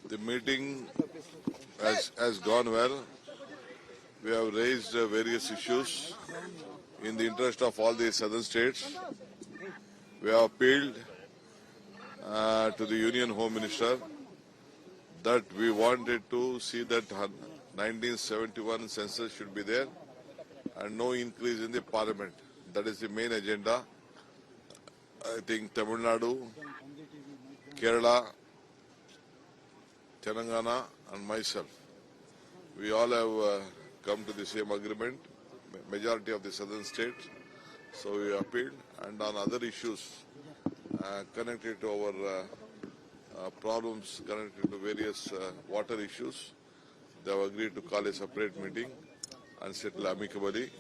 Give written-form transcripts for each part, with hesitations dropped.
The meeting has gone well. We have raised various issues in the interest of all the southern states. We have appealed to the Union Home Minister that we wanted to see that 1971 census should be there and no increase in the parliament. That is the main agenda. I think Tamil Nadu, Kerala, Telangana and myself, we all have come to the same agreement, majority of the southern states. So we appealed, and on other issues connected to our problems connected to various water issues, they have agreed to call a separate meeting and settle amicably.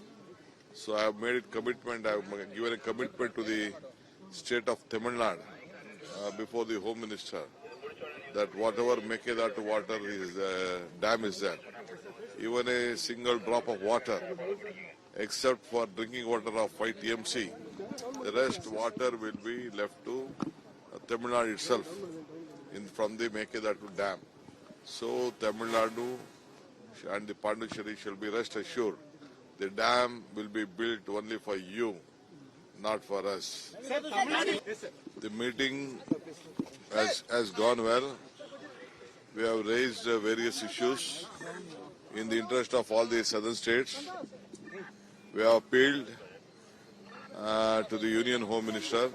So I have made a commitment, I have given a commitment to the state of Tamil Nadu before the Home Minister that whatever Mekedatu water is, dam is there, even a single drop of water, except for drinking water of 5 TMC, the rest water will be left to Tamil Nadu itself from the Mekedatu dam. So Tamil Nadu and the Pondicherry shall be rest assured the dam will be built only for you, not for us. The meeting has gone well. We have raised various issues in the interest of all the southern states. We have appealed to the Union Home Minister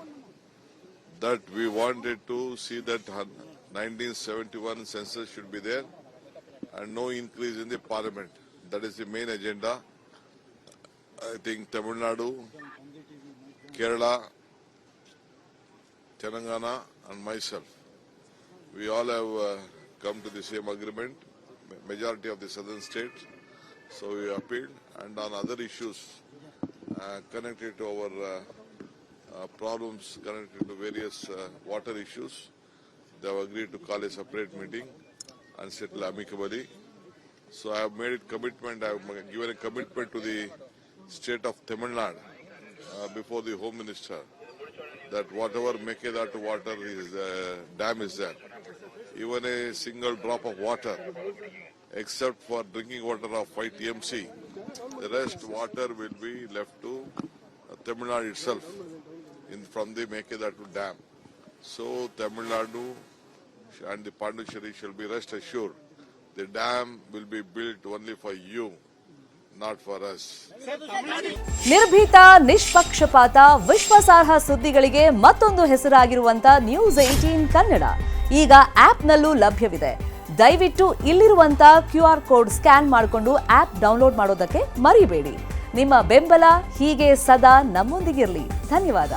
that we wanted to see that 1971 census should be there and no increase in the parliament. That is the main agenda. I think Tamil Nadu, Kerala, Telangana and myself, we all have come to the same agreement, majority of the southern states. So we appealed, and on other issues connected to our problems connected to various water issues, they have agreed to call a separate meeting and settle amicably. So I have made a commitment, I have given a commitment to the state of Tamil Nadu before the Home Minister that whatever Mekedatu water is, dam is there, even a single drop of water, except for drinking water of 5 TMC, the rest water will be left to Tamil Nadu itself from the Mekedatu dam. So Tamil Nadu and the Pondicherry shall be rest assured the dam will be built only for you, not for us. ನಿರ್ಭೀತ, ನಿಷ್ಪಕ್ಷಪಾತ, ವಿಶ್ವಾಸಾರ್ಹ ಸುದ್ದಿಗಳಿಗೆ ಮತ್ತೊಂದು ಹೆಸರಾಗಿರುವಂತ news 18 Kannada ಈಗ ಆಪ್ನಲ್ಲೂ ಲಭ್ಯವಿದೆ. ದಯವಿಟ್ಟು ಇಲ್ಲಿರುವಂತ QR code scan ಮಾಡಿಕೊಂಡು app download ಮಾಡೋದಕ್ಕೆ ಮರಿಬೇಡಿ. ನಿಮ್ಮ ಬೆಂಬಲ ಹೀಗೆ ಸದಾ ನಮ್ಮೊಂದಿಗಿರಲಿ. ಧನ್ಯವಾದ.